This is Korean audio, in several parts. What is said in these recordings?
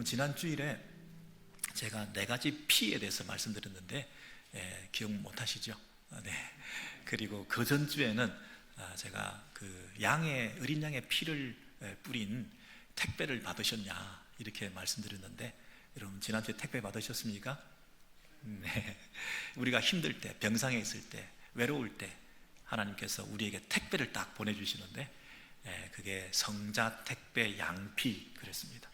여러분, 지난 주일에 제가 4가지 P에 대해서 말씀드렸는데 기억 못 하시죠? 네. 그리고 그 전주에는 제가 그 어린 양의 피를 뿌린 택배를 받으셨냐 이렇게 말씀드렸는데, 여러분 지난주에 택배 받으셨습니까? 네. 우리가 힘들 때, 병상에 있을 때, 외로울 때 하나님께서 우리에게 택배를 딱 보내주시는데, 그게 성자 택배 양피 그랬습니다.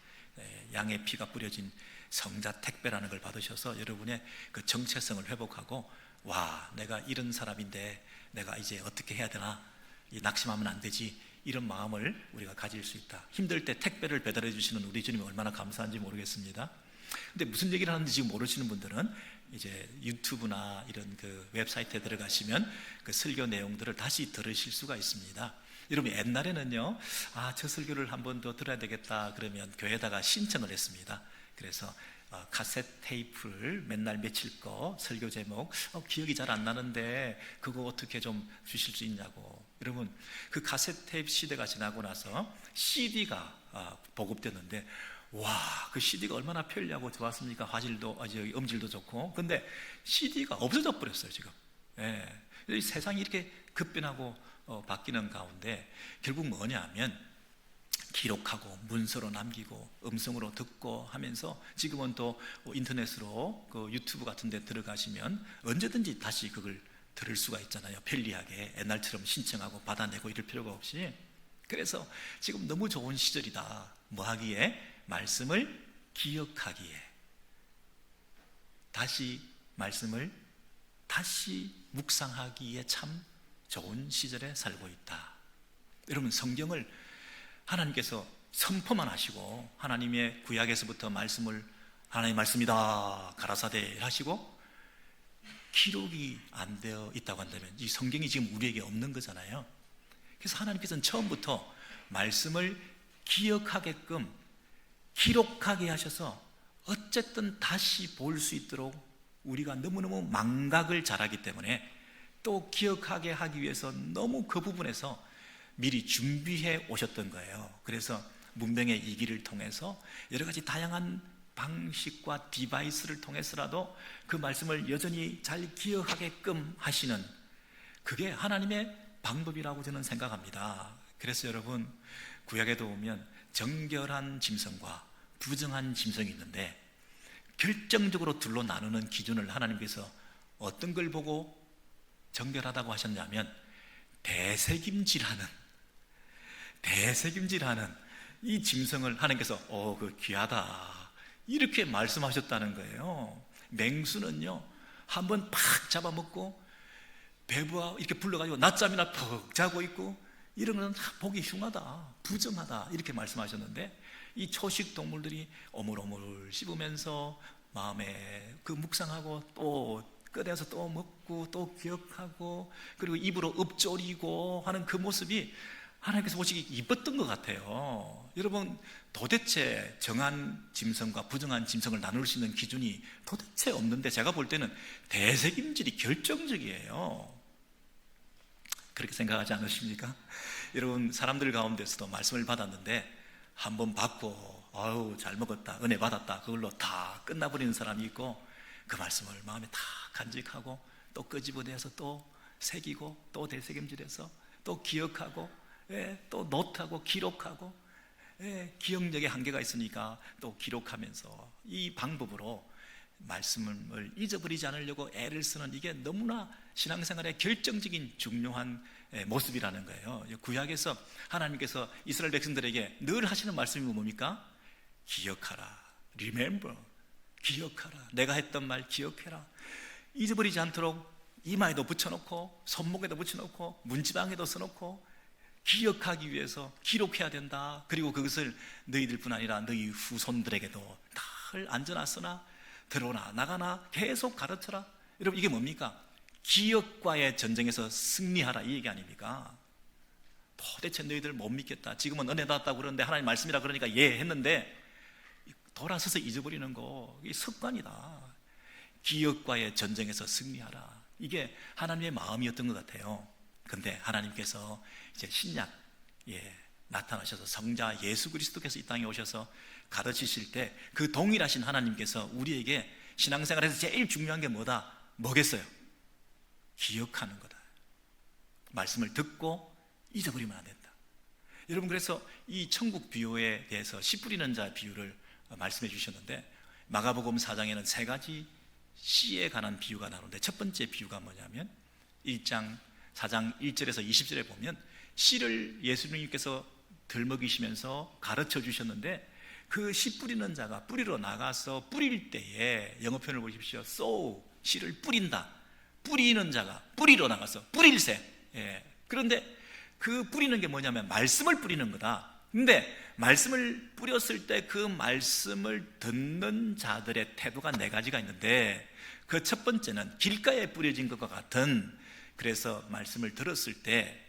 양의 피가 뿌려진 성자 택배라는 걸 받으셔서 여러분의 그 정체성을 회복하고, 와, 내가 이런 사람인데 내가 이제 어떻게 해야 되나, 낙심하면 안 되지, 이런 마음을 우리가 가질 수 있다. 힘들 때 택배를 배달해 주시는 우리 주님이 얼마나 감사한지 모르겠습니다. 근데 무슨 얘기를 하는지 지금 모르시는 분들은 이제 유튜브나 이런 그 웹사이트에 들어가시면 그 설교 내용들을 다시 들으실 수가 있습니다. 여러분, 옛날에는요, 저 설교를 한 번 더 들어야 되겠다 그러면 교회에다가 신청을 했습니다. 그래서 카세트 테이프를 맨날 며칠 거 설교 제목 기억이 잘 안 나는데 그거 어떻게 좀 주실 수 있냐고. 여러분, 그 카세트 테이프 시대가 지나고 나서 CD가 보급됐는데, 와, 그 CD가 얼마나 편리하고 좋았습니까? 화질도, 음질도 좋고. 근데 CD가 없어져 버렸어요 지금. 이 세상이 이렇게 급변하고 바뀌는 가운데 결국 뭐냐면, 기록하고 문서로 남기고 음성으로 듣고 하면서 지금은 또 인터넷으로 그 유튜브 같은 데 들어가시면 언제든지 다시 그걸 들을 수가 있잖아요. 편리하게 옛날처럼 신청하고 받아내고 이럴 필요가 없이. 그래서 지금 너무 좋은 시절이다. 뭐 하기에? 말씀을 기억하기에, 다시 말씀을 다시 묵상하기에 참 좋은 시절에 살고 있다. 여러분, 성경을 하나님께서 선포만 하시고, 하나님의 구약에서부터 말씀을 하나님의 말씀이다 가라사대 하시고 기록이 안 되어 있다고 한다면 이 성경이 지금 우리에게 없는 거잖아요. 그래서 하나님께서는 처음부터 말씀을 기억하게끔 기록하게 하셔서 어쨌든 다시 볼 수 있도록 우리가 너무너무 망각을 잘하기 때문에, 또 기억하게 하기 위해서 너무 그 부분에서 미리 준비해 오셨던 거예요. 그래서 문명의 이기를 통해서 여러 가지 다양한 방식과 디바이스를 통해서라도 그 말씀을 여전히 잘 기억하게끔 하시는, 그게 하나님의 방법이라고 저는 생각합니다. 그래서 여러분, 구약에도 보면 정결한 짐승과 부정한 짐승이 있는데, 결정적으로 둘로 나누는 기준을 하나님께서 어떤 걸 보고 정결하다고 하셨냐면, 대세김질하는 이 짐승을 하나님께서 그 귀하다 이렇게 말씀하셨다는 거예요. 맹수는요, 한번 팍 잡아먹고 배부하 이렇게 불러가지고 낮잠이나 푹 자고 있고, 이런 건 보기 흉하다, 부정하다 이렇게 말씀하셨는데, 이 초식 동물들이 오물오물 씹으면서 마음에 그 묵상하고 또 꺼내서 또 먹고 또 기억하고, 그리고 입으로 읊조리고 하는 그 모습이 하나님께서 보시기 이뻤던 것 같아요. 여러분, 도대체 정한 짐승과 부정한 짐승을 나눌 수 있는 기준이 도대체 없는데, 제가 볼 때는 대세김질이 결정적이에요. 그렇게 생각하지 않으십니까? 여러분, 사람들 가운데서도 말씀을 받았는데 한번 받고 잘 먹었다, 은혜 받았다, 그걸로 다 끝나버리는 사람이 있고, 그 말씀을 마음에 다 간직하고 또 끄집어내서 또 새기고 또 되새김질해서 또 기억하고, 또 노트하고 기록하고, 기억력에 한계가 있으니까 또 기록하면서, 이 방법으로 말씀을 잊어버리지 않으려고 애를 쓰는, 이게 너무나 신앙생활의 결정적인 중요한 모습이라는 거예요. 구약에서 하나님께서 이스라엘 백성들에게 늘 하시는 말씀이 뭡니까? 기억하라, remember, 기억하라, 내가 했던 말 기억해라. 잊어버리지 않도록 이마에도 붙여놓고 손목에도 붙여놓고 문지방에도 써놓고 기억하기 위해서 기록해야 된다. 그리고 그것을 너희들뿐 아니라 너희 후손들에게도 늘 앉아놨으나 들어오나 나가나 계속 가르쳐라. 여러분, 이게 뭡니까? 기억과의 전쟁에서 승리하라, 이 얘기 아닙니까? 도대체 너희들 못 믿겠다, 지금은 은혜 받았다고 그러는데 하나님 말씀이라 그러니까 했는데 돌아서서 잊어버리는 거, 이게 습관이다. 기억과의 전쟁에서 승리하라, 이게 하나님의 마음이었던 것 같아요. 근데 하나님께서 이제 신약에 나타나셔서 성자 예수 그리스도께서 이 땅에 오셔서 가르치실 때 그 동일하신 하나님께서 우리에게 신앙생활에서 제일 중요한 게 뭐겠어요? 기억하는 거다. 말씀을 듣고 잊어버리면 안 된다. 여러분, 그래서 이 천국 비유에 대해서 씨 뿌리는 자 비유를 말씀해 주셨는데, 마가복음 4장에는 세 가지 씨에 관한 비유가 나오는데, 첫 번째 비유가 뭐냐면 1장 4장 1절에서 20절에 보면 씨를 예수님께서 들먹이시면서 가르쳐 주셨는데, 그 씨 뿌리는 자가 뿌리러 나가서 뿌릴 때에, 영어 표현을 보십시오. sow, 씨를 뿌린다. 뿌리는 자가 뿌리러 나가서 뿌릴새. 그런데 그 뿌리는 게 뭐냐면 말씀을 뿌리는 거다. 근데 말씀을 뿌렸을 때 그 말씀을 듣는 자들의 태도가 네 가지가 있는데, 그 첫 번째는 길가에 뿌려진 것과 같은, 그래서 말씀을 들었을 때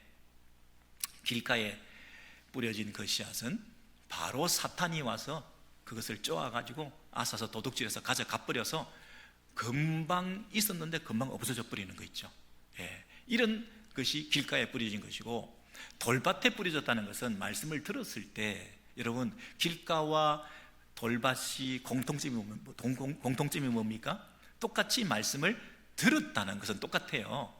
길가에 뿌려진 그 씨앗은 바로 사탄이 와서 그것을 쪼아가지고 앗아서 도둑질해서 가져가버려서 금방 있었는데 금방 없어져 버리는 거 있죠. 이런 것이 길가에 뿌려진 것이고, 돌밭에 뿌려졌다는 것은 말씀을 들었을 때, 여러분, 길가와 돌밭이 공통점이 뭡니까? 똑같이 말씀을 들었다는 것은 똑같아요.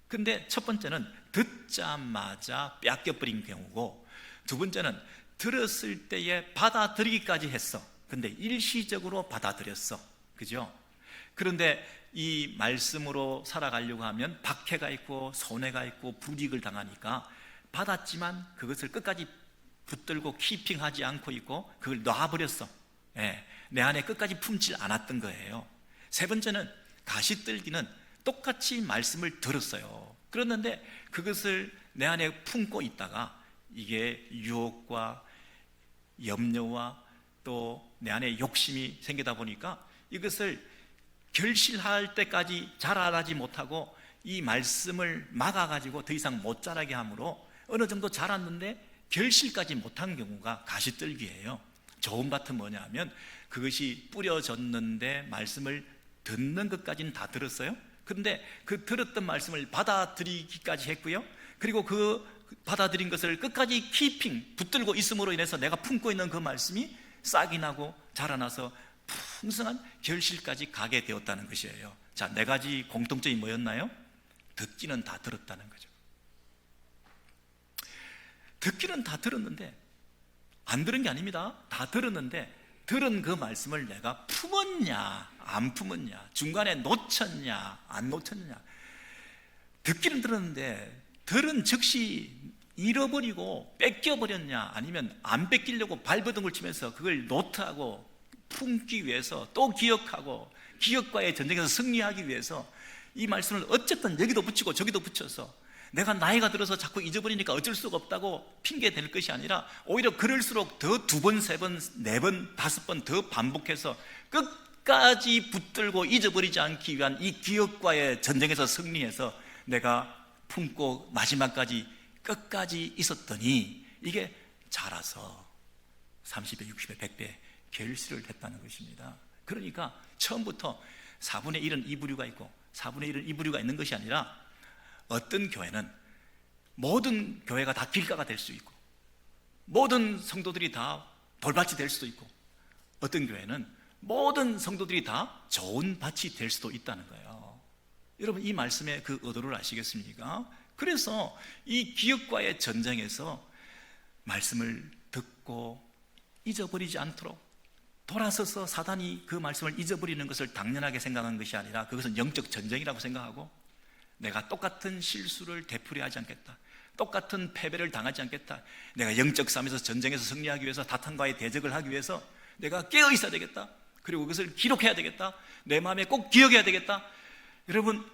근데 첫 번째는 듣자마자 뺏겨버린 경우고, 두 번째는 들었을 때에 받아들이기까지 했어. 근데 일시적으로 받아들였어. 그죠? 그런데 이 말씀으로 살아가려고 하면 박해가 있고 손해가 있고 불이익을 당하니까 받았지만 그것을 끝까지 붙들고 키핑하지 않고 있고 그걸 놔버렸어. 내 안에 끝까지 품질 않았던 거예요. 세 번째는 가시떨기는 똑같이 말씀을 들었어요. 그랬는데 그것을 내 안에 품고 있다가 이게 유혹과 염려와 또 내 안에 욕심이 생기다 보니까 이것을 결실할 때까지 자라나지 못하고 이 말씀을 막아가지고 더 이상 못 자라게 하므로 어느 정도 자랐는데 결실까지 못한 경우가 가시떨기예요. 좋은 밭은 뭐냐 하면 그것이 뿌려졌는데 말씀을 듣는 것까지는 다 들었어요. 그런데 그 들었던 말씀을 받아들이기까지 했고요, 그리고 그 받아들인 것을 끝까지 키핑 붙들고 있음으로 인해서 내가 품고 있는 그 말씀이 싹이 나고 자라나서 풍성한 결실까지 가게 되었다는 것이에요. 자, 네 가지 공통점이 뭐였나요? 듣기는 다 들었다는 거죠. 듣기는 다 들었는데, 안 들은 게 아닙니다. 다 들었는데 들은 그 말씀을 내가 품었냐 안 품었냐, 중간에 놓쳤냐 안 놓쳤냐. 듣기는 들었는데 들은 즉시 잃어버리고 뺏겨버렸냐, 아니면 안 뺏기려고 발버둥을 치면서 그걸 노트하고 품기 위해서 또 기억하고 기억과의 전쟁에서 승리하기 위해서 이 말씀을 어쨌든 여기도 붙이고 저기도 붙여서 내가 나이가 들어서 자꾸 잊어버리니까 어쩔 수가 없다고 핑계 댈 것이 아니라 오히려 그럴수록 더 두 번, 세 번, 네 번, 다섯 번 더 반복해서 끝까지 붙들고 잊어버리지 않기 위한 이 기억과의 전쟁에서 승리해서 내가 품고 마지막까지 끝까지 있었더니 이게 자라서 30배, 60배, 100배 결실을 했다는 것입니다. 그러니까 처음부터 4분의 1은 이 부류가 있고 4분의 1은 이 부류가 있는 것이 아니라, 어떤 교회는 모든 교회가 다 길가가 될 수 있고 모든 성도들이 다 돌밭이 될 수도 있고, 어떤 교회는 모든 성도들이 다 좋은 밭이 될 수도 있다는 거예요. 여러분, 이 말씀의 그 의도를 아시겠습니까? 그래서 이 기억과의 전쟁에서 말씀을 듣고 잊어버리지 않도록 돌아서서 사단이 그 말씀을 잊어버리는 것을 당연하게 생각한 것이 아니라 그것은 영적 전쟁이라고 생각하고, 내가 똑같은 실수를 되풀이하지 않겠다, 똑같은 패배를 당하지 않겠다, 내가 영적 싸움에서 전쟁에서 승리하기 위해서 사탄과의 대적을 하기 위해서 내가 깨어 있어야 되겠다, 그리고 그것을 기록해야 되겠다, 내 마음에 꼭 기억해야 되겠다. 여러분,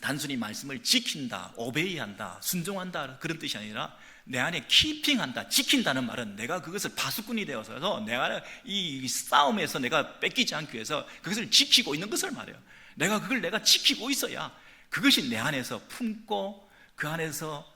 단순히 말씀을 지킨다, 오베이한다, 순종한다 그런 뜻이 아니라 내 안에 키핑한다, 지킨다는 말은 내가 그것을 파수꾼이 되어서 내가 이 싸움에서 내가 뺏기지 않기 위해서 그것을 지키고 있는 것을 말해요. 그걸 내가 지키고 있어야 그것이 내 안에서 품고 그 안에서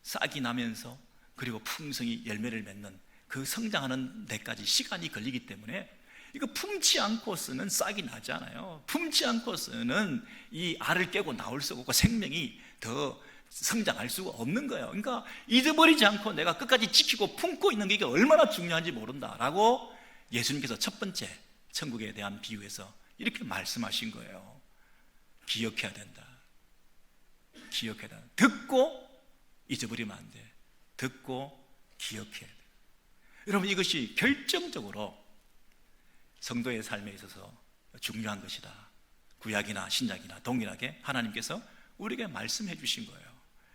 싹이 나면서 그리고 풍성히 열매를 맺는 그 성장하는 데까지 시간이 걸리기 때문에, 이거 품지 않고서는 싹이 나지 않아요. 품지 않고서는 이 알을 깨고 나올 수가 없고 생명이 더 성장할 수가 없는 거예요. 그러니까 잊어버리지 않고 내가 끝까지 지키고 품고 있는 게 이게 얼마나 중요한지 모른다라고 예수님께서 첫 번째 천국에 대한 비유에서 이렇게 말씀하신 거예요. 기억해야 된다. 기억해야 된다. 듣고 잊어버리면 안 돼. 듣고 기억해야 돼. 여러분, 이것이 결정적으로 성도의 삶에 있어서 중요한 것이다. 구약이나 신약이나 동일하게 하나님께서 우리에게 말씀해 주신 거예요.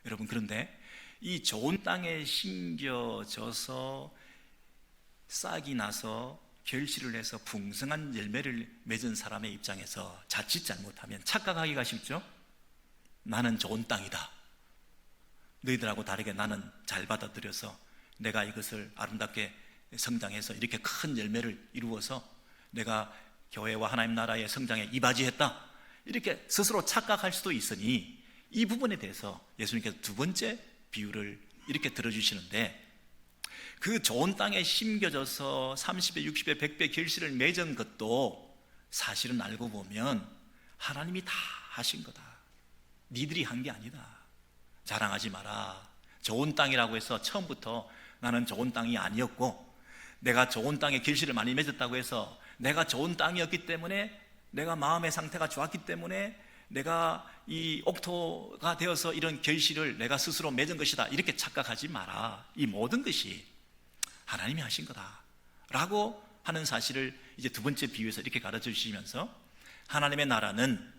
여러분, 그런데 이 좋은 땅에 심겨져서 싹이 나서 결실을 해서 풍성한 열매를 맺은 사람의 입장에서 자칫 잘못하면 착각하기가 쉽죠. 나는 좋은 땅이다. 너희들하고 다르게 나는 잘 받아들여서 내가 이것을 아름답게 성장해서 이렇게 큰 열매를 이루어서 내가 교회와 하나님 나라의 성장에 이바지했다, 이렇게 스스로 착각할 수도 있으니 이 부분에 대해서 예수님께서 두 번째 비유를 이렇게 들어주시는데, 그 좋은 땅에 심겨져서 30배, 60배, 100배 결실을 맺은 것도 사실은 알고 보면 하나님이 다 하신 거다. 니들이 한 게 아니다. 자랑하지 마라. 좋은 땅이라고 해서 처음부터 나는 좋은 땅이 아니었고, 내가 좋은 땅에 결실을 많이 맺었다고 해서 내가 좋은 땅이었기 때문에, 내가 마음의 상태가 좋았기 때문에 내가 이 옥토가 되어서 이런 결실을 내가 스스로 맺은 것이다, 이렇게 착각하지 마라. 이 모든 것이 하나님이 하신 거다 라고 하는 사실을 이제 두 번째 비유에서 이렇게 가르쳐 주시면서, 하나님의 나라는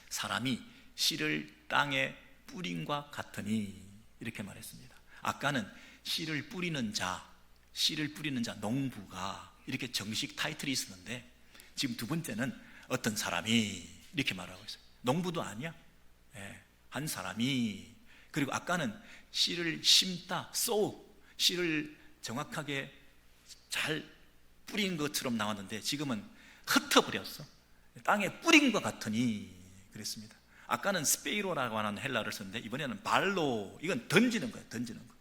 사람이 씨를 땅에 뿌림과 같으니, 이렇게 말했습니다. 아까는 씨를 뿌리는 자, 농부가 이렇게 정식 타이틀이 있었는데, 지금 두 번째는 어떤 사람이 이렇게 말하고 있어요. 농부도 아니야. 한 사람이. 그리고 아까는 씨를 심다, 씨를 정확하게 잘 뿌린 것처럼 나왔는데, 지금은 흩어버렸어. 땅에 뿌린 것 같으니 그랬습니다. 아까는 스페이로라고 하는 헬라어를 썼는데, 이번에는 발로, 이건 던지는 거예요. 던지는 거.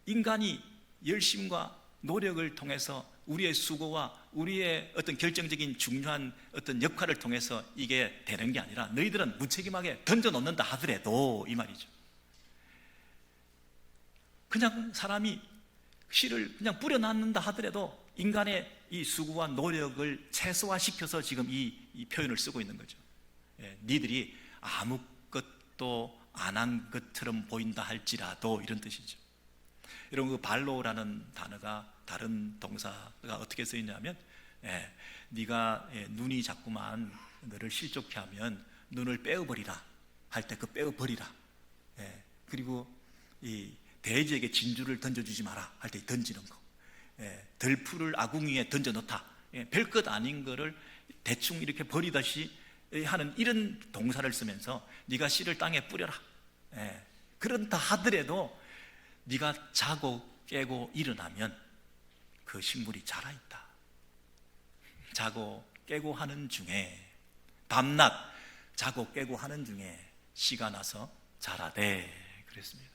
인간이 열심과 노력을 통해서 우리의 수고와 우리의 어떤 결정적인 중요한 어떤 역할을 통해서 이게 되는 게 아니라, 너희들은 무책임하게 던져놓는다 하더라도, 이 말이죠. 그냥 사람이 씨를 그냥 뿌려놨는다 하더라도 인간의 이 수고와 노력을 최소화시켜서 지금 이 표현을 쓰고 있는 거죠. 니들이 아무것도 안 한 것처럼 보인다 할지라도, 이런 뜻이죠. 여러분, 그 발로라는 단어가 다른 동사가 어떻게 쓰이냐면, 네가 눈이 자꾸만 너를 실족해 하면 눈을 빼어버리라 할 때 그 빼어버리라. 그리고 이 돼지에게 진주를 던져주지 마라 할 때 던지는 거. 들풀을 아궁 위에 던져놓다. 별것 아닌 거를 대충 이렇게 버리듯이 하는 이런 동사를 쓰면서 네가 씨를 땅에 뿌려라. 그런다 하더라도 네가 자고 깨고 일어나면 그 식물이 자라있다. 자고 깨고 하는 중에, 밤낮 자고 깨고 하는 중에 씨가 나서 자라되, 그랬습니다.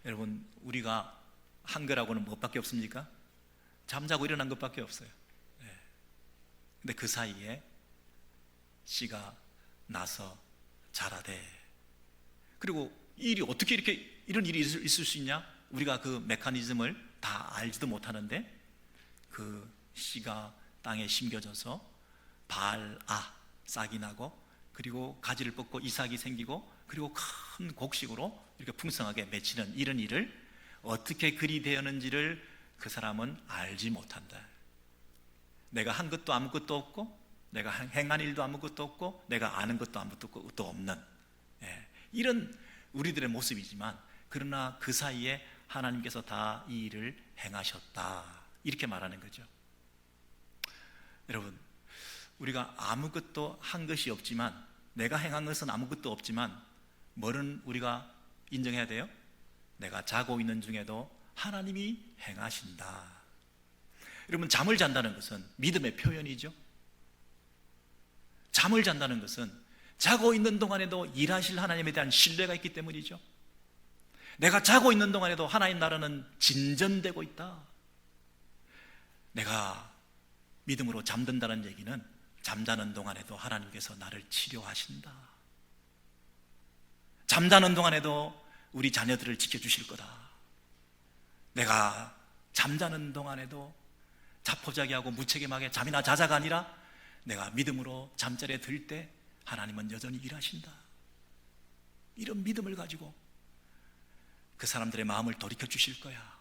여러분, 우리가 한 거라고는 무엇밖에 없습니까? 잠자고 일어난 것밖에 없어요. 근데 그 사이에 씨가 나서 자라되, 그리고 이 일이 어떻게 이런 일이 있을 수 있냐? 우리가 그 메커니즘을 다 알지도 못하는데, 그 씨가 땅에 심겨져서 싹이 나고, 그리고 가지를 뻗고 이삭이 생기고, 그리고 큰 곡식으로 이렇게 풍성하게 맺히는 이런 일을 어떻게 그리 되었는지를 그 사람은 알지 못한다. 내가 한 것도 아무것도 없고, 내가 행한 일도 아무것도 없고, 내가 아는 것도 아무것도 없는, 이런 우리들의 모습이지만, 그러나 그 사이에 하나님께서 다 이 일을 행하셨다, 이렇게 말하는 거죠. 여러분, 우리가 아무것도 한 것이 없지만, 내가 행한 것은 아무것도 없지만, 뭐는 우리가 인정해야 돼요? 내가 자고 있는 중에도 하나님이 행하신다. 여러분, 잠을 잔다는 것은 믿음의 표현이죠. 잠을 잔다는 것은 자고 있는 동안에도 일하실 하나님에 대한 신뢰가 있기 때문이죠. 내가 자고 있는 동안에도 하나님 나라는 진전되고 있다. 내가 믿음으로 잠든다는 얘기는 잠자는 동안에도 하나님께서 나를 치료하신다. 잠자는 동안에도 우리 자녀들을 지켜주실 거다. 내가 잠자는 동안에도 자포자기하고 무책임하게 잠이나 자자가 아니라 내가 믿음으로 잠자리에 들 때 하나님은 여전히 일하신다. 이런 믿음을 가지고 그 사람들의 마음을 돌이켜 주실 거야.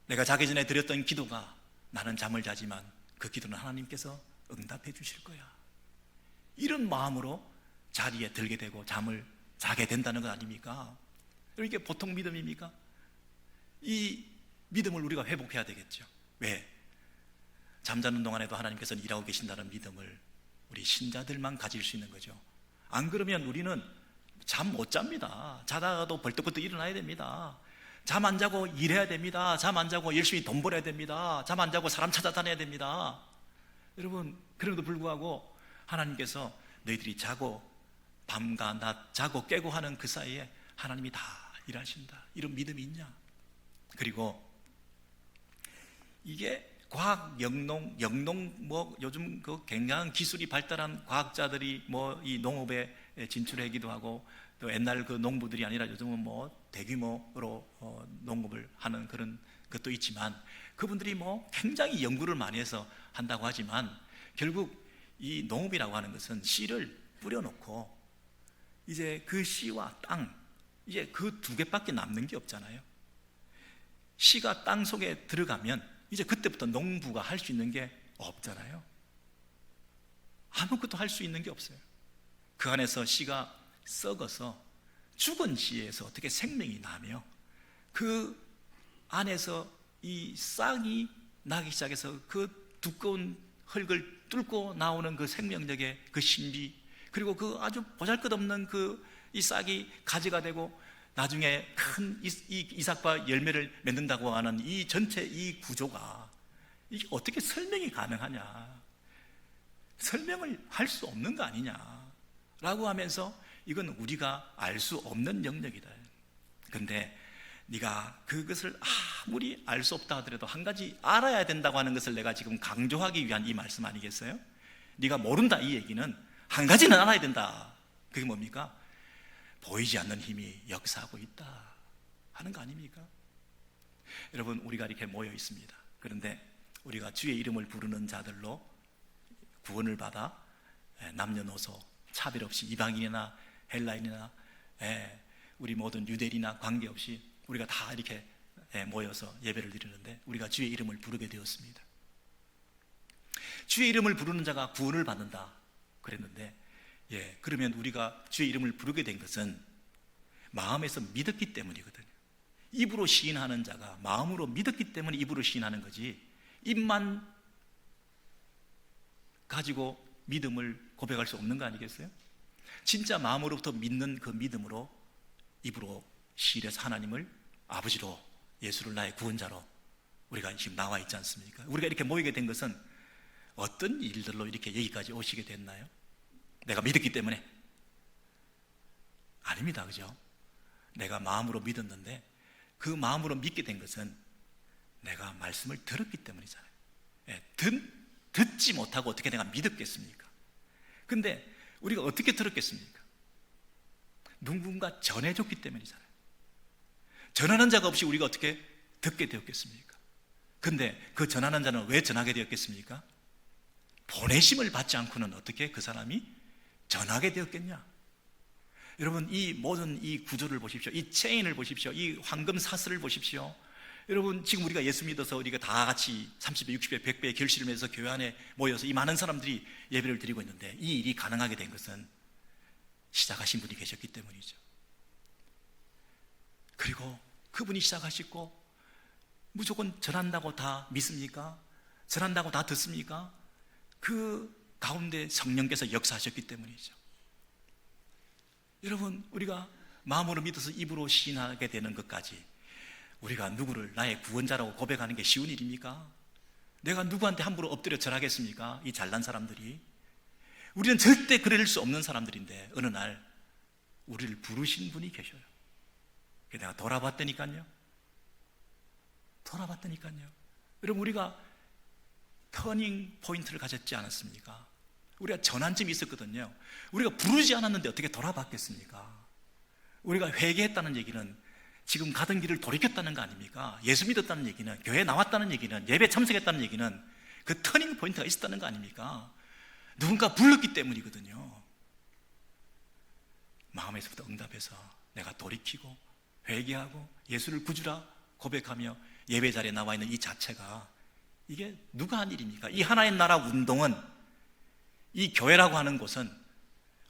내가 자기 전에 드렸던 기도가 나는 잠을 자지만 그 기도는 하나님께서 응답해 주실 거야. 이런 마음으로 자리에 들게 되고 잠을 자게 된다는 것 아닙니까? 이게 보통 믿음입니까? 이 믿음을 우리가 회복해야 되겠죠. 왜? 잠자는 동안에도 하나님께서는 일하고 계신다는 믿음을 우리 신자들만 가질 수 있는 거죠. 안 그러면 우리는 잠 못 잡니다. 자다가도 벌떡벌떡 일어나야 됩니다. 잠 안 자고 일해야 됩니다. 잠 안 자고 열심히 돈 벌어야 됩니다. 잠 안 자고 사람 찾아다녀야 됩니다. 여러분, 그럼에도 불구하고 하나님께서 너희들이 자고 밤과 낮 자고 깨고 하는 그 사이에 하나님이 다 일하신다. 이런 믿음이 있냐? 그리고 이게 과학, 영농 뭐 요즘 그 굉장한 기술이 발달한 과학자들이 뭐 이 농업에 진출하기도 하고, 또 옛날 그 농부들이 아니라 요즘은 뭐 대규모로 농업을 하는 그런 것도 있지만, 그분들이 뭐 굉장히 연구를 많이 해서 한다고 하지만 결국 이 농업이라고 하는 것은 씨를 뿌려놓고 이제 그 씨와 땅, 이제 그 두 개밖에 남는 게 없잖아요. 씨가 땅 속에 들어가면 이제 그때부터 농부가 할 수 있는 게 없잖아요. 아무것도 할 수 있는 게 없어요. 그 안에서 씨가 썩어서 죽은 씨에서 어떻게 생명이 나며, 그 안에서 이 싹이 나기 시작해서 그 두꺼운 흙을 뚫고 나오는 그 생명력의 그 신비, 그리고 그 아주 보잘것없는 그 이 싹이 가지가 되고 나중에 큰 이삭과 열매를 맺는다고 하는 이 전체 이 구조가 이게 어떻게 설명이 가능하냐, 설명을 할 수 없는 거 아니냐라고 하면서 이건 우리가 알 수 없는 영역이다. 그런데 네가 그것을 아무리 알 수 없다 하더라도 한 가지 알아야 된다고 하는 것을 내가 지금 강조하기 위한 이 말씀 아니겠어요? 네가 모른다 이 얘기는 한 가지는 알아야 된다. 그게 뭡니까? 보이지 않는 힘이 역사하고 있다 하는 거 아닙니까? 여러분, 우리가 이렇게 모여 있습니다. 그런데 우리가 주의 이름을 부르는 자들로 구원을 받아 남녀노소 차별 없이 이방인이나 헬라인이나 우리 모든 유대인이나 관계없이 우리가 다 이렇게 모여서 예배를 드리는데 우리가 주의 이름을 부르게 되었습니다. 주의 이름을 부르는 자가 구원을 받는다 그랬는데, 그러면 우리가 주의 이름을 부르게 된 것은 마음에서 믿었기 때문이거든요. 입으로 시인하는 자가 마음으로 믿었기 때문에 입으로 시인하는 거지, 입만 가지고 믿음을 고백할 수 없는 거 아니겠어요? 진짜 마음으로부터 믿는 그 믿음으로 입으로 시인해서 하나님을 아버지로, 예수를 나의 구원자로 우리가 지금 나와 있지 않습니까? 우리가 이렇게 모이게 된 것은 어떤 일들로 이렇게 여기까지 오시게 됐나요? 내가 믿었기 때문에? 아닙니다. 그죠? 내가 마음으로 믿었는데 그 마음으로 믿게 된 것은 내가 말씀을 들었기 때문이잖아요. 듣지 못하고 어떻게 내가 믿었겠습니까? 근데 우리가 어떻게 들었겠습니까? 누군가 전해줬기 때문이잖아요. 전하는 자가 없이 우리가 어떻게 듣게 되었겠습니까? 근데 그 전하는 자는 왜 전하게 되었겠습니까? 보내심을 받지 않고는 어떻게 그 사람이 전하게 되었겠냐? 여러분, 이 모든 이 구조를 보십시오. 이 체인을 보십시오. 이 황금 사슬을 보십시오. 여러분, 지금 우리가 예수 믿어서 우리가 다 같이 30배, 60배, 100배의 결실을 맺어서 교회 안에 모여서 이 많은 사람들이 예배를 드리고 있는데, 이 일이 가능하게 된 것은 시작하신 분이 계셨기 때문이죠. 그리고 그분이 시작하시고 무조건 전한다고 다 믿습니까? 전한다고 다 듣습니까? 그 가운데 성령께서 역사하셨기 때문이죠. 여러분, 우리가 마음으로 믿어서 입으로 시인하게 되는 것까지 우리가 누구를 나의 구원자라고 고백하는 게 쉬운 일입니까? 내가 누구한테 함부로 엎드려 절하겠습니까? 이 잘난 사람들이. 우리는 절대 그럴 수 없는 사람들인데 어느 날 우리를 부르신 분이 계셔요. 내가 돌아봤더니까요. 여러분, 우리가 터닝 포인트를 가졌지 않았습니까? 우리가 전환점이 있었거든요. 우리가 부르지 않았는데 어떻게 돌아봤겠습니까? 우리가 회개했다는 얘기는 지금 가던 길을 돌이켰다는 거 아닙니까? 예수 믿었다는 얘기는, 교회 나왔다는 얘기는, 예배 참석했다는 얘기는 그 터닝 포인트가 있었다는 거 아닙니까? 누군가 불렀기 때문이거든요. 마음에서부터 응답해서 내가 돌이키고 회개하고 예수를 구주라 고백하며 예배 자리에 나와 있는 이 자체가, 이게 누가 한 일입니까? 이 하나의 나라 운동은, 이 교회라고 하는 곳은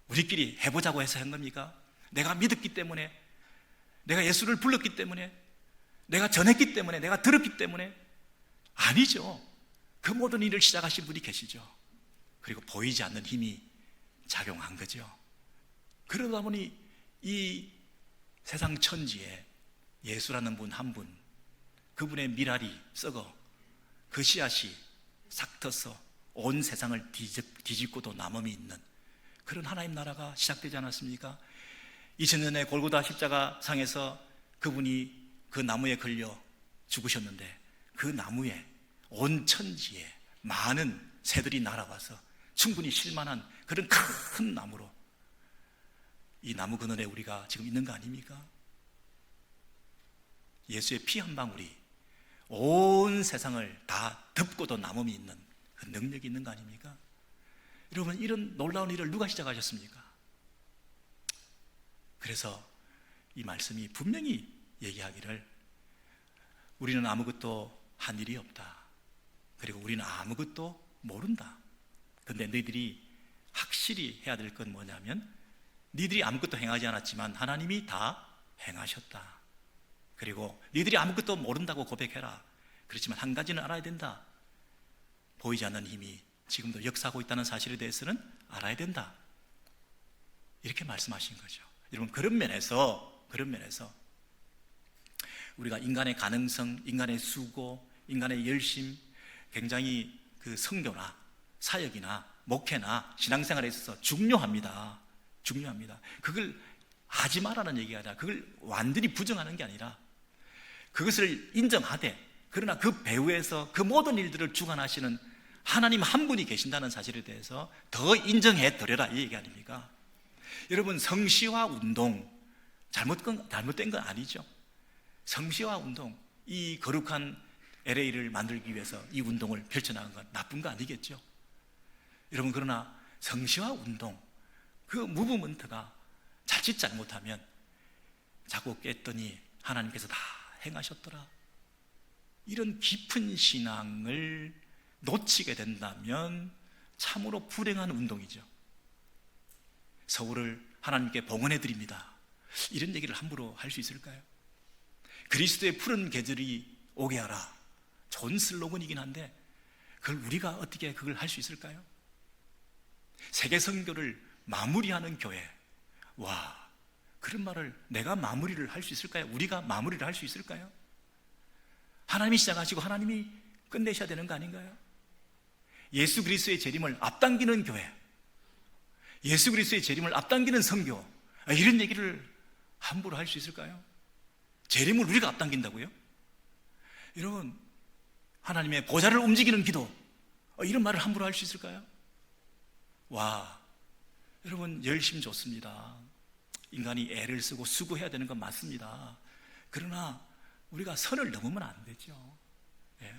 우리끼리 해보자고 해서 한 겁니까? 내가 믿었기 때문에, 내가 예수를 불렀기 때문에, 내가 전했기 때문에, 내가 들었기 때문에? 아니죠. 그 모든 일을 시작하신 분이 계시죠. 그리고 보이지 않는 힘이 작용한 거죠. 그러다 보니 이 세상 천지에 예수라는 분 한 분, 그분의 미랄이 썩어 그 씨앗이 싹 터서 온 세상을 뒤집고도 남음이 있는 그런 하나님 나라가 시작되지 않았습니까? 2000년의 골고다 십자가 상에서 그분이 그 나무에 걸려 죽으셨는데, 그 나무에 온 천지에 많은 새들이 날아와서 충분히 쉴만한 그런 큰 나무로, 이 나무 그늘에 우리가 지금 있는 거 아닙니까? 예수의 피 한 방울이 온 세상을 다 덮고도 남음이 있는 그 능력이 있는 거 아닙니까? 여러분, 이런 놀라운 일을 누가 시작하셨습니까? 그래서 이 말씀이 분명히 얘기하기를, 우리는 아무것도 한 일이 없다. 그리고 우리는 아무것도 모른다. 근데 너희들이 확실히 해야 될 건 뭐냐면, 너희들이 아무것도 행하지 않았지만 하나님이 다 행하셨다. 그리고 너희들이 아무것도 모른다고 고백해라. 그렇지만 한 가지는 알아야 된다. 보이지 않는 힘이 지금도 역사하고 있다는 사실에 대해서는 알아야 된다. 이렇게 말씀하신 거죠. 여러분, 그런 면에서 우리가 인간의 가능성, 인간의 수고, 인간의 열심, 굉장히 그 성교나 사역이나 목회나 신앙생활에 있어서 중요합니다. 그걸 하지 말라는 얘기가 아니라, 그걸 완전히 부정하는 게 아니라, 그것을 인정하되, 그러나 그 배후에서 그 모든 일들을 주관하시는 하나님 한 분이 계신다는 사실에 대해서 더 인정해 드려라, 이 얘기 아닙니까? 여러분, 성시화 운동 잘못된 건 아니죠. 성시화 운동, 이 거룩한 LA를 만들기 위해서 이 운동을 펼쳐나간 건 나쁜 거 아니겠죠. 여러분, 그러나 성시화 운동, 그 무브먼트가 자칫 잘못하면 자꾸 깼더니 하나님께서 다 행하셨더라, 이런 깊은 신앙을 놓치게 된다면 참으로 불행한 운동이죠. 서울을 하나님께 봉헌해 드립니다, 이런 얘기를 함부로 할 수 있을까요? 그리스도의 푸른 계절이 오게 하라, 좋은 슬로건이긴 한데 그걸 우리가 어떻게 그걸 할 수 있을까요? 세계 선교를 마무리하는 교회, 와, 그런 말을 내가 마무리를 할 수 있을까요? 우리가 마무리를 할 수 있을까요? 하나님이 시작하시고 하나님이 끝내셔야 되는 거 아닌가요? 예수 그리스도의 재림을 앞당기는 교회, 예수 그리스도의 재림을 앞당기는 선교, 이런 얘기를 함부로 할 수 있을까요? 재림을 우리가 앞당긴다고요? 여러분, 하나님의 보좌를 움직이는 기도, 이런 말을 함부로 할 수 있을까요? 와, 여러분, 열심 좋습니다. 인간이 애를 쓰고 수고해야 되는 건 맞습니다. 그러나 우리가 선을 넘으면 안 되죠.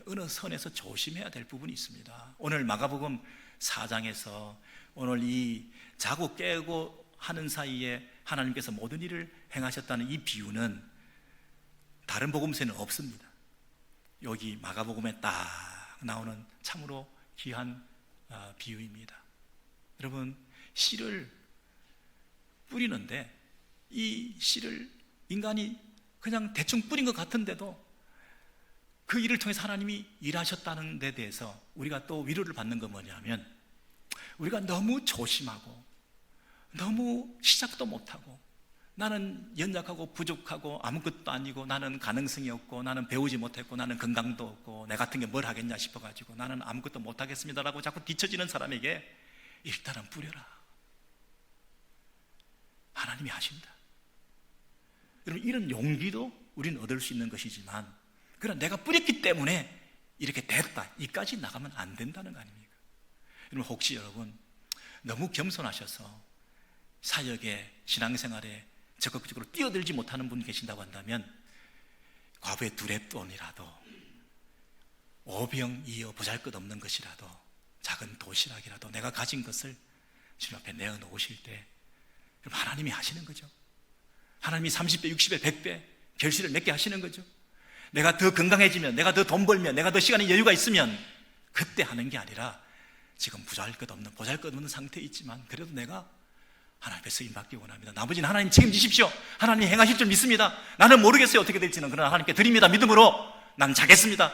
어느 선에서 조심해야 될 부분이 있습니다. 오늘 마가복음 4장에서 오늘 이 자고 깨고 하는 사이에 하나님께서 모든 일을 행하셨다는 이 비유는 다른 복음서에는 없습니다. 여기 마가복음에 딱 나오는 참으로 귀한 비유입니다. 여러분, 씨를 뿌리는데 이 씨를 인간이 그냥 대충 뿌린 것 같은데도 그 일을 통해서 하나님이 일하셨다는 데 대해서 우리가 또 위로를 받는 건 뭐냐면, 우리가 너무 조심하고 너무 시작도 못하고, 나는 연약하고 부족하고 아무것도 아니고, 나는 가능성이 없고, 나는 배우지 못했고, 나는 건강도 없고, 내 같은 게 뭘 하겠냐 싶어가지고 나는 아무것도 못하겠습니다라고 자꾸 뒤처지는 사람에게 일단은 뿌려라, 하나님이 하신다. 여러분, 이런 용기도 우리는 얻을 수 있는 것이지만, 그러나 내가 뿌렸기 때문에 이렇게 됐다, 이까지 나가면 안 된다는 거 아닙니까? 여러분, 혹시 여러분 너무 겸손하셔서 사역에, 신앙생활에 적극적으로 뛰어들지 못하는 분 계신다고 한다면, 과부의 두랩돈이라도, 오병이어 보잘것없는 것이라도, 작은 도시락이라도 내가 가진 것을 주님 앞에 내어놓으실 때 하나님이 하시는 거죠. 하나님이 30배, 60배, 100배 결실을 맺게 하시는 거죠. 내가 더 건강해지면, 내가 더 돈 벌면, 내가 더 시간에 여유가 있으면 그때 하는 게 아니라 지금 보잘것없는 상태에 있지만 그래도 내가 하나님 앞에 쓰임받기 원합니다. 나머지는 하나님 책임지십시오. 하나님 행하실 줄 믿습니다. 나는 모르겠어요, 어떻게 될지는. 그러나 하나님께 드립니다. 믿음으로 난 자겠습니다.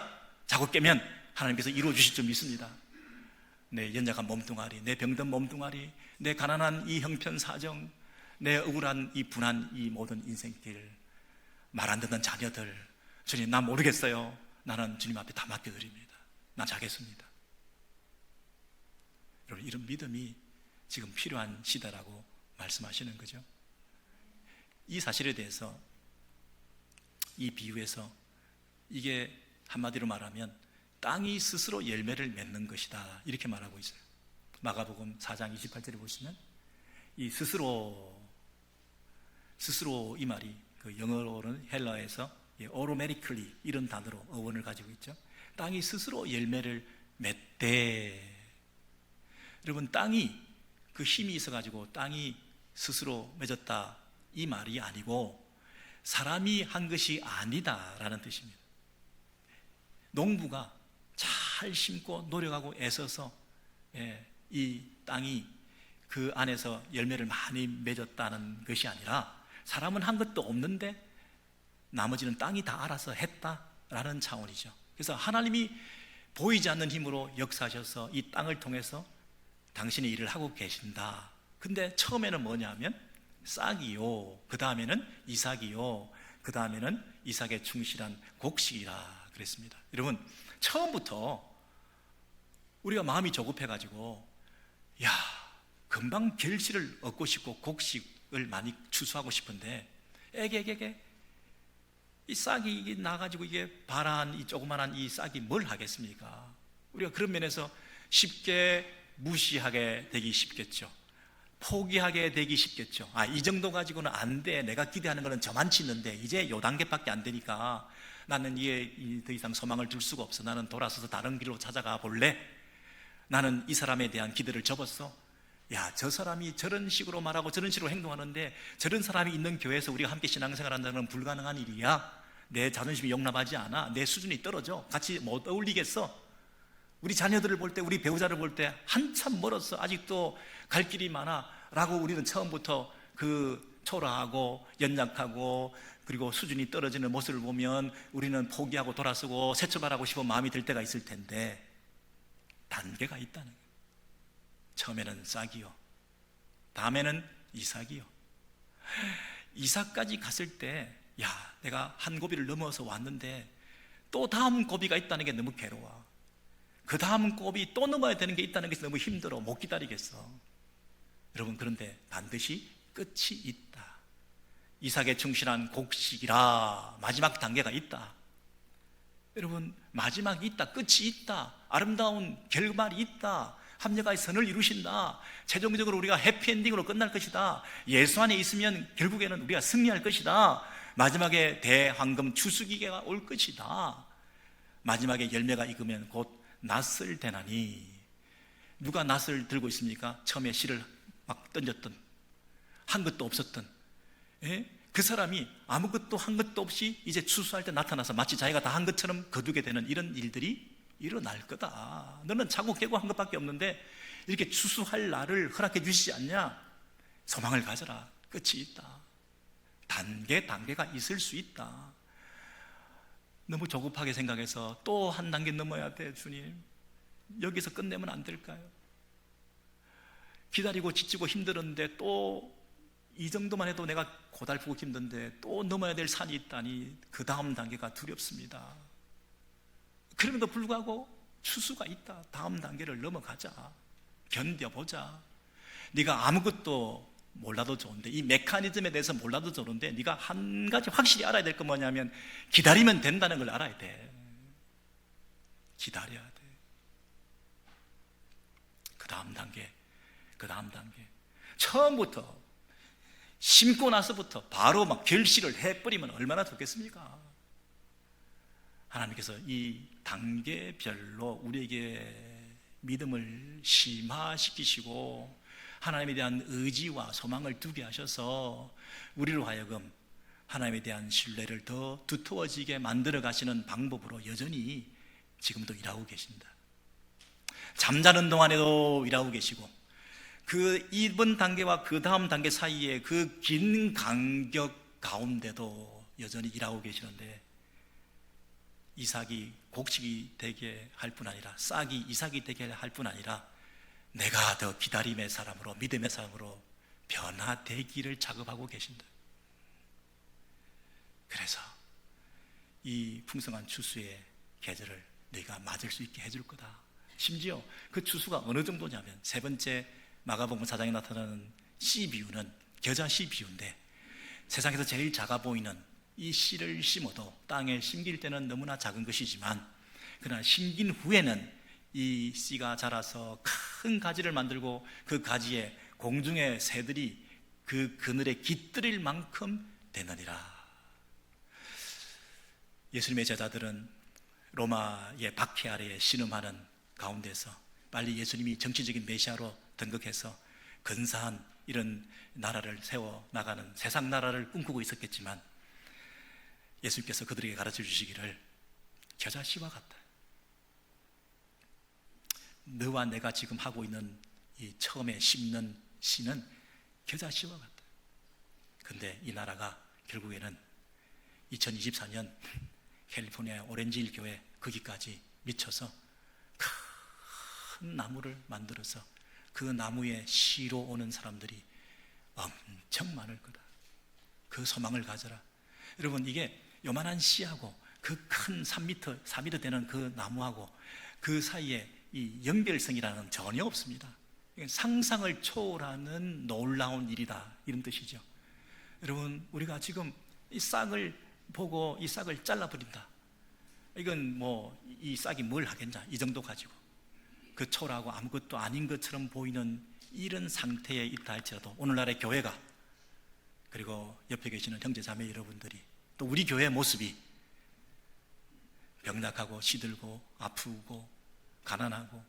자고 깨면 하나님께서 이루어 주실 줄 믿습니다. 내 연약한 몸뚱아리, 내 병든 몸뚱아리, 내 가난한 이 형편 사정, 내 억울한 이 분한 이 모든 인생길, 말 안 듣는 자녀들, 주님 난 모르겠어요. 나는 주님 앞에 다 맡겨드립니다. 난 자겠습니다. 여러분, 이런 믿음이 지금 필요한 시대라고 말씀하시는 거죠. 이 사실에 대해서, 이 비유에서 이게 한마디로 말하면 땅이 스스로 열매를 맺는 것이다, 이렇게 말하고 있어요. 마가복음 4장 28절에 보시면 이 스스로 이 말이 그 영어로는 헬라에서 automatically 이런 단어로 어원을 가지고 있죠. 땅이 스스로 열매를 맺대. 여러분, 땅이 그 힘이 있어가지고 땅이 스스로 맺었다, 이 말이 아니고 사람이 한 것이 아니다라는 뜻입니다. 농부가 잘 심고 노력하고 애써서 이 땅이 그 안에서 열매를 많이 맺었다는 것이 아니라 사람은 한 것도 없는데 나머지는 땅이 다 알아서 했다라는 차원이죠. 그래서 하나님이 보이지 않는 힘으로 역사하셔서 이 땅을 통해서 당신의 일을 하고 계신다. 근데 처음에는 뭐냐면 싹이요, 그 다음에는 이삭이요, 그 다음에는 이삭의 충실한 곡식이라 그랬습니다. 여러분, 처음부터 우리가 마음이 조급해가지고 금방 결실을 얻고 싶고 곡식을 많이 추수하고 싶은데 에게게게 이 싹이 나가지고 이게 바란 이 조그만한 이 싹이 뭘 하겠습니까? 우리가 그런 면에서 쉽게 무시하게 되기 쉽겠죠. 포기하게 되기 쉽겠죠. 이 정도 가지고는 안 돼. 내가 기대하는 거는 저만치 있는데 이제 요 단계밖에 안 되니까 나는 이에 더 이상 소망을 둘 수가 없어. 나는 돌아서서 다른 길로 찾아가 볼래. 나는 이 사람에 대한 기대를 접었어. 저 사람이 저런 식으로 말하고 저런 식으로 행동하는데 저런 사람이 있는 교회에서 우리가 함께 신앙생활한다는 건 불가능한 일이야. 내 자존심이 용납하지 않아. 내 수준이 떨어져. 같이 못 어울리겠어. 우리 자녀들을 볼 때, 우리 배우자를 볼 때 한참 멀었어. 아직도 갈 길이 많아 라고 우리는 처음부터 그 초라하고 연약하고 그리고 수준이 떨어지는 모습을 보면 우리는 포기하고 돌아서고 새 출발하고 싶은 마음이 들 때가 있을 텐데, 단계가 있다는 거예요. 처음에는 싹이요, 다음에는 이삭이요. 이삭까지 갔을 때 내가 한 고비를 넘어서 왔는데 또 다음 고비가 있다는 게 너무 괴로워. 그 다음 고비 또 넘어야 되는 게 있다는 게 너무 힘들어. 못 기다리겠어. 여러분, 그런데 반드시 끝이 있다. 이삭의 충실한 곡식이라 마지막 단계가 있다. 여러분, 마지막이 있다. 끝이 있다. 아름다운 결말이 있다. 합력의 선을 이루신다. 최종적으로 우리가 해피엔딩으로 끝날 것이다. 예수 안에 있으면 결국에는 우리가 승리할 것이다. 마지막에 대황금 추수기계가 올 것이다. 마지막에 열매가 익으면 곧 낫을 되나니. 누가 낫을 들고 있습니까? 처음에 씨를 막 던졌던, 한 것도 없었던 그 사람이 아무것도 한 것도 없이 이제 추수할 때 나타나서 마치 자기가 다 한 것처럼 거두게 되는 이런 일들이 일어날 거다. 너는 자고 깨고 한 것밖에 없는데 이렇게 추수할 날을 허락해 주시지 않냐? 소망을 가져라. 끝이 있다. 단계가 있을 수 있다. 너무 조급하게 생각해서 또 한 단계 넘어야 돼. 주님, 여기서 끝내면 안 될까요? 기다리고 지치고 힘들었는데 또 이 정도만 해도 내가 고달프고 힘든데 또 넘어야 될 산이 있다니 그 다음 단계가 두렵습니다. 그럼에도 불구하고 추수가 있다. 다음 단계를 넘어가자. 견뎌보자. 네가 아무것도 몰라도 좋은데, 이 메커니즘에 대해서 몰라도 좋은데 네가 한 가지 확실히 알아야 될 건 뭐냐면 기다리면 된다는 걸 알아야 돼. 기다려야 돼. 그 다음 단계. 처음부터 심고 나서부터 바로 막 결실을 해버리면 얼마나 좋겠습니까? 하나님께서 이 단계별로 우리에게 믿음을 심화시키시고 하나님에 대한 의지와 소망을 두게 하셔서 우리로 하여금 하나님에 대한 신뢰를 더 두터워지게 만들어 가시는 방법으로 여전히 지금도 일하고 계십니다. 잠자는 동안에도 일하고 계시고 그 이번 단계와 그 다음 단계 사이에 그 긴 간격 가운데도 여전히 일하고 계시는데, 이삭이 곡식이 되게 할 뿐 아니라 싹이 이삭이 되게 할 뿐 아니라 내가 더 기다림의 사람으로 믿음의 사람으로 변화되기를 작업하고 계신다. 그래서 이 풍성한 추수의 계절을 너희가 맞을 수 있게 해줄 거다. 심지어 그 추수가 어느 정도냐면 세 번째 마가복음 4장에 나타나는 씨 비유는 겨자 씨 비유인데, 세상에서 제일 작아 보이는 이 씨를 심어도 땅에 심길 때는 너무나 작은 것이지만, 그러나 심긴 후에는 이 씨가 자라서 큰 가지를 만들고 그 가지에 공중의 새들이 그 그늘에 깃들일 만큼 되느니라. 예수님의 제자들은 로마의 박해 아래에 신음하는 가운데서 빨리 예수님이 정치적인 메시아로 등극해서 근사한 이런 나라를 세워나가는 세상 나라를 꿈꾸고 있었겠지만, 예수님께서 그들에게 가르쳐 주시기를 겨자씨와 같다. 너와 내가 지금 하고 있는 이 처음에 심는 씨는 겨자씨와 같다. 근데 이 나라가 결국에는 2024년 캘리포니아 오렌지힐 교회 거기까지 미쳐서 큰 나무를 만들어서 그 나무에 씨로 오는 사람들이 엄청 많을 거다. 그 소망을 가져라. 여러분, 이게 요만한 씨하고 그 큰 4m 되는 그 나무하고 그 사이에 이 연결성이라는 전혀 없습니다. 상상을 초월하는 놀라운 일이다, 이런 뜻이죠. 여러분, 우리가 지금 이 싹을 보고 이 싹을 잘라버린다, 이건 뭐 이 싹이 뭘 하겠냐, 이 정도 가지고 그 초라하고 아무것도 아닌 것처럼 보이는 이런 상태에 있다 할지라도, 오늘날의 교회가, 그리고 옆에 계시는 형제 자매 여러분들이, 또 우리 교회의 모습이 병약하고 시들고 아프고 가난하고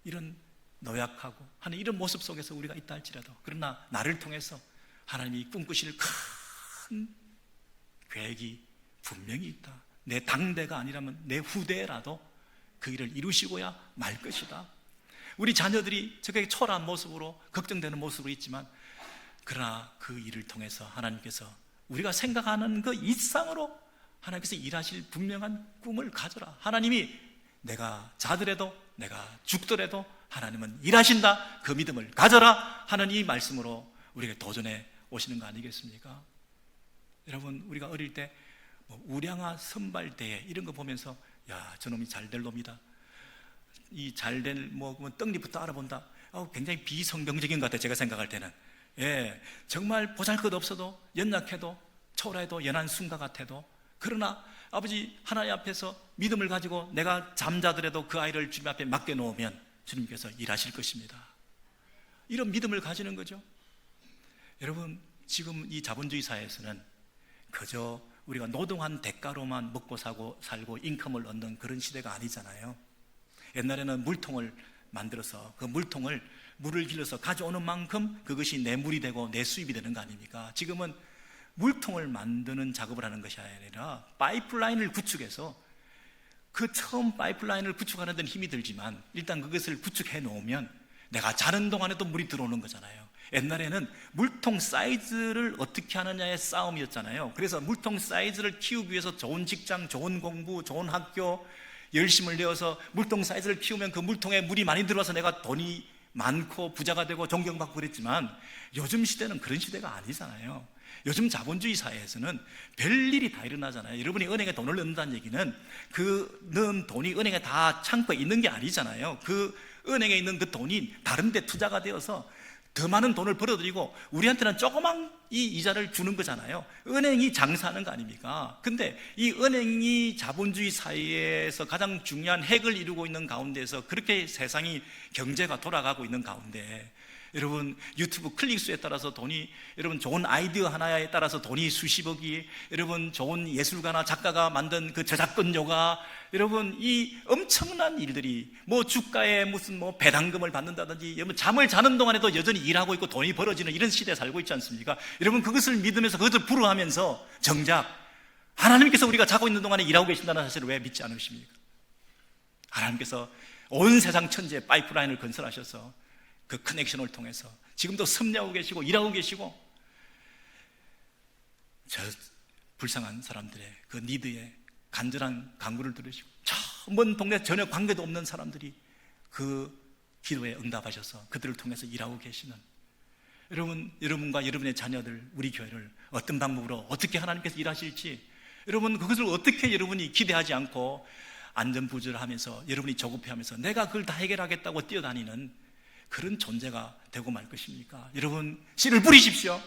이런 노약하고 하는 이런 모습 속에서 우리가 있다 할지라도, 그러나 나를 통해서 하나님이 꿈꾸실 큰 계획이 분명히 있다. 내 당대가 아니라면 내 후대라도 그 일을 이루시고야 말 것이다. 우리 자녀들이 저렇게 초라한 모습으로 걱정되는 모습으로 있지만, 그러나 그 일을 통해서 하나님께서 우리가 생각하는 그 이상으로 하나님께서 일하실 분명한 꿈을 가져라. 하나님이 내가 자더라도 내가 죽더라도 하나님은 일하신다, 그 믿음을 가져라 하는 이 말씀으로 우리에게 도전해 오시는 거 아니겠습니까? 여러분, 우리가 어릴 때 우량아 선발대회 이런 거 보면서, 야, 저놈이 잘 될 놈이다, 이 잘될 떡잎부터 알아본다, 굉장히 비성경적인 것 같아요, 제가 생각할 때는. 예, 정말 보잘것없어도 연약해도 초라해도 연한 순가 같아도, 그러나 아버지 하나님 앞에서 믿음을 가지고 내가 잠자더라도 그 아이를 주님 앞에 맡겨놓으면 주님께서 일하실 것입니다. 이런 믿음을 가지는 거죠. 여러분, 지금 이 자본주의 사회에서는 그저 우리가 노동한 대가로만 먹고 살고 인컴을 얻는 그런 시대가 아니잖아요. 옛날에는 물통을 만들어서 그 물을 길러서 가져오는 만큼 그것이 내 물이 되고 내 수입이 되는 거 아닙니까? 지금은 물통을 만드는 작업을 하는 것이 아니라 파이프라인을 구축해서, 그 처음 파이프라인을 구축하는 데는 힘이 들지만 일단 그것을 구축해 놓으면 내가 자는 동안에도 물이 들어오는 거잖아요. 옛날에는 물통 사이즈를 어떻게 하느냐의 싸움이었잖아요. 그래서 물통 사이즈를 키우기 위해서 좋은 직장, 좋은 공부, 좋은 학교 열심을 내어서 물통 사이즈를 키우면 그 물통에 물이 많이 들어와서 내가 돈이 많고 부자가 되고 존경받고 그랬지만, 요즘 시대는 그런 시대가 아니잖아요. 요즘 자본주의 사회에서는 별일이 다 일어나잖아요. 여러분이 은행에 돈을 넣는다는 얘기는 그 넣은 돈이 은행에 다 창고에 있는 게 아니잖아요. 그 은행에 있는 그 돈이 다른 데 투자가 되어서 더 많은 돈을 벌어들이고 우리한테는 조그만 이 이자를 주는 거잖아요. 은행이 장사하는 거 아닙니까? 근데 이 은행이 자본주의 사회에서 가장 중요한 핵을 이루고 있는 가운데서, 그렇게 세상이 경제가 돌아가고 있는 가운데 여러분 유튜브 클릭수에 따라서 돈이, 여러분 좋은 아이디어 하나에 따라서 돈이 수십억이, 여러분 좋은 예술가나 작가가 만든 그 저작권료가, 여러분 이 엄청난 일들이 뭐 주가에 무슨 뭐 배당금을 받는다든지, 여러분 잠을 자는 동안에도 여전히 일하고 있고 돈이 벌어지는 이런 시대에 살고 있지 않습니까? 여러분 그것을 믿으면서 그것을 부러워하면서 정작 하나님께서 우리가 자고 있는 동안에 일하고 계신다는 사실을 왜 믿지 않으십니까? 하나님께서 온 세상 천지에 파이프라인을 건설하셔서 그 커넥션을 통해서 지금도 섭리하고 계시고 일하고 계시고, 저 불쌍한 사람들의 그 니드에 간절한 간구를 들으시고, 저 먼 동네 전혀 관계도 없는 사람들이 그 기도에 응답하셔서 그들을 통해서 일하고 계시는 여러분과 여러분의 자녀들, 우리 교회를 어떤 방법으로 어떻게 하나님께서 일하실지, 여러분 그것을 어떻게 여러분이 기대하지 않고 안전부절하면서 여러분이 조급해하면서 내가 그걸 다 해결하겠다고 뛰어다니는 그런 존재가 되고 말 것입니까? 여러분 씨를 뿌리십시오.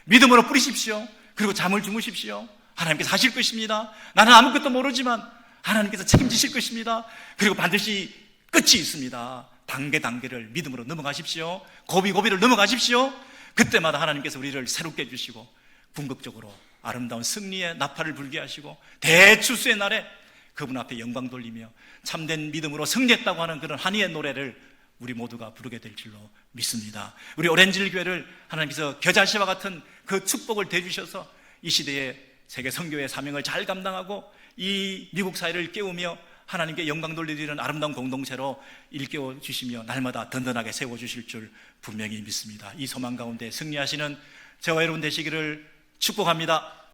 믿음으로 뿌리십시오. 그리고 잠을 주무십시오. 하나님께서 하실 것입니다. 나는 아무것도 모르지만 하나님께서 책임지실 것입니다. 그리고 반드시 끝이 있습니다. 단계를 믿음으로 넘어가십시오. 고비를 넘어가십시오. 그때마다 하나님께서 우리를 새롭게 해주시고 궁극적으로 아름다운 승리의 나팔을 불게 하시고 대추수의 날에 그분 앞에 영광 돌리며 참된 믿음으로 승리했다고 하는 그런 한의의 노래를 우리 모두가 부르게 될 줄로 믿습니다. 우리 오렌지힐 교회를 하나님께서 겨자씨와 같은 그 축복을 대주셔서 이 시대에 세계 선교의 사명을 잘 감당하고 이 미국 사회를 깨우며 하나님께 영광 돌리는 아름다운 공동체로 일깨워 주시며 날마다 든든하게 세워주실 줄 분명히 믿습니다. 이 소망 가운데 승리하시는 저와 여러분 되시기를 축복합니다.